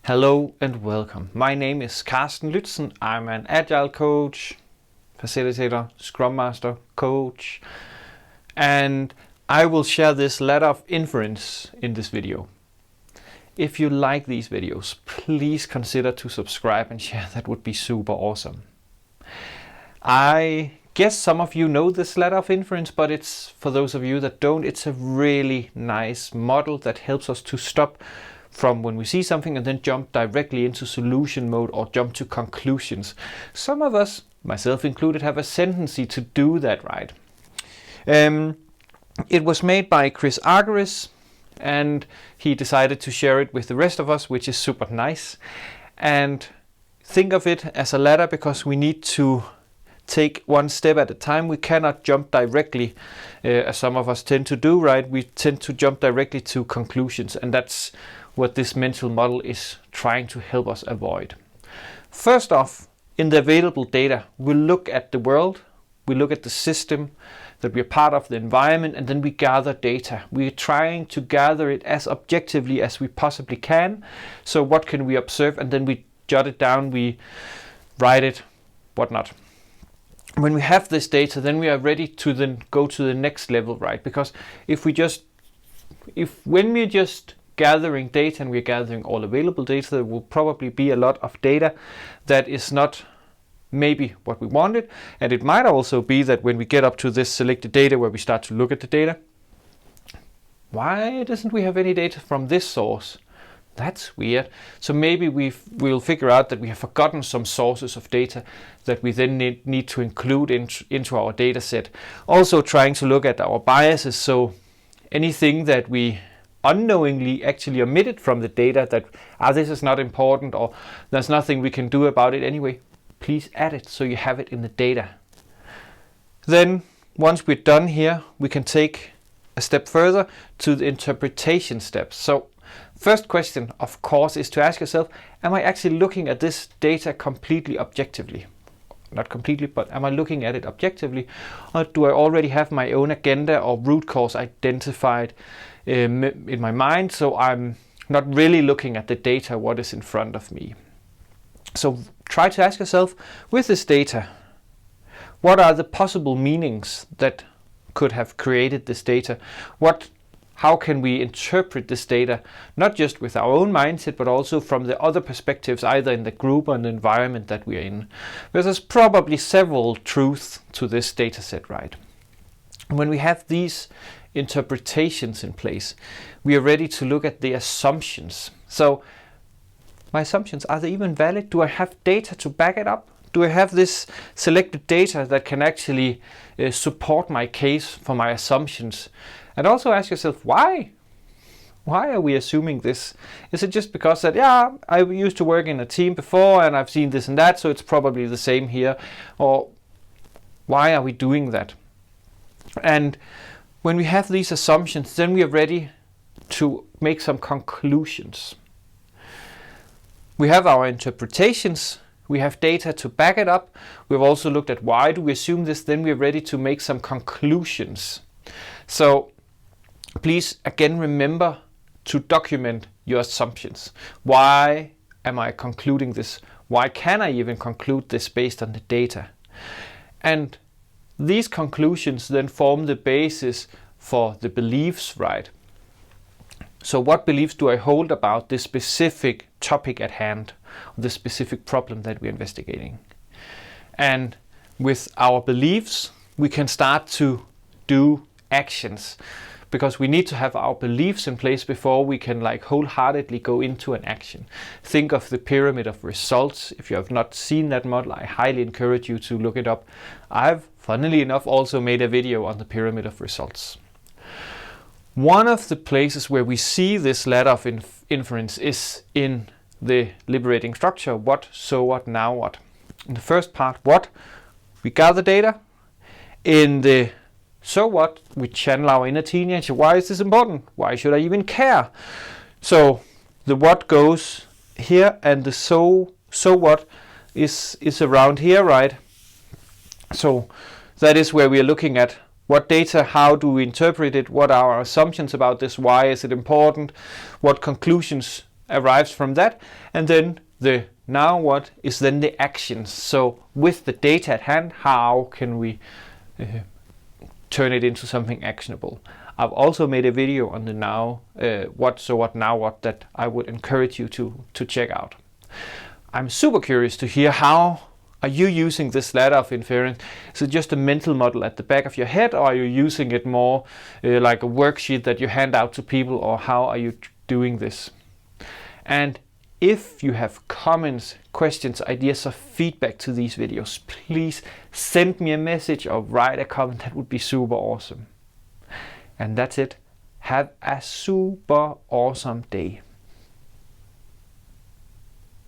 Hello and welcome. My name is Carsten Lützen. I'm an agile coach, facilitator, scrum master, coach, and I will share this ladder of inference in this video. If you like these videos, please consider to subscribe and share. That would be super awesome. I guess some of you know this ladder of inference, but it's for those of you that don't, it's a really nice model that helps us to stop from when we see something and then jump directly into solution mode or jump to conclusions. Some of us, myself included, have a tendency to do that, right? It was made by Chris Argyris, and he decided to share it with the rest of us, which is super nice. And think of it as a ladder because we need to take one step at a time. We cannot jump directly, as some of us tend to do, right? We tend to jump directly to conclusions, and that's what this mental model is trying to help us avoid. First off, in the available data, we look at the world, we look at the system that we're part of, the environment, and then we gather data. We're trying to gather it as objectively as we possibly can. So what can we observe? And then we jot it down, we write it, whatnot. When we have this data, then we are ready to then go to the next level, right? Because when we're just gathering data and we're gathering all available data, there will probably be a lot of data that is not maybe what we wanted. And it might also be that when we get up to this selected data where we start to look at the data, why doesn't we have any data from this source? That's weird. So maybe we'll figure out that we have forgotten some sources of data that we then need to include into our data set. Also trying to look at our biases. So anything that we unknowingly actually omitted from the data, that this is not important or there's nothing we can do about it anyway, please add it so you have it in the data. Then once we're done here, we can take a step further to the interpretation steps. So first question, of course, is to ask yourself, am I actually looking at this data completely objectively? Not completely, but am I looking at it objectively? Or do I already have my own agenda or root cause identified in my mind, so I'm not really looking at the data, what is in front of me? So try to ask yourself, with this data, what are the possible meanings that could have created this data? How can we interpret this data, not just with our own mindset, but also from the other perspectives, either in the group or in the environment that we are in? Because there's probably several truths to this data set, right? When we have these interpretations in place, we are ready to look at the assumptions. So my assumptions, are they even valid? Do I have data to back it up? Do I have this selected data that can actually support my case for my assumptions? And also ask yourself, why? Why are we assuming this? Is it just because that, I used to work in a team before and I've seen this and that, so it's probably the same here? Or why are we doing that? And when we have these assumptions, then we are ready to make some conclusions. We have our interpretations, we have data to back it up. We've also looked at why do we assume this, then we're ready to make some conclusions. So please again remember to document your assumptions. Why am I concluding this? Why can I even conclude this based on the data? And these conclusions then form the basis for the beliefs, right? So what beliefs do I hold about this specific topic at hand, the specific problem that we're investigating? And with our beliefs, we can start to do actions, because we need to have our beliefs in place before we can wholeheartedly go into an action. Think of the pyramid of results. If you have not seen that model, I highly encourage you to look it up. I've, funnily enough, also made a video on the pyramid of results. One of the places where we see this ladder of inference is in the liberating structure, what, so what, now what. In the first part, what, we gather data. In the so what, we channel our inner teenager. Why is this important? Why should I even care? So the what goes here, and the so what is around here, right? So that is where we are looking at what data, how do we interpret it, what are our assumptions about this, why is it important, what conclusions arrives from that, and then the now what is then the actions. So with the data at hand, how can we turn it into something actionable? I've also made a video on the now what that I would encourage you to check out. I'm super curious to hear, how are you using this ladder of inference? Is it just a mental model at the back of your head, or are you using it more like a worksheet that you hand out to people, or how are you doing this? And if you have comments, questions, ideas, or feedback to these videos, please send me a message or write a comment. That would be super awesome. And that's it. Have a super awesome day.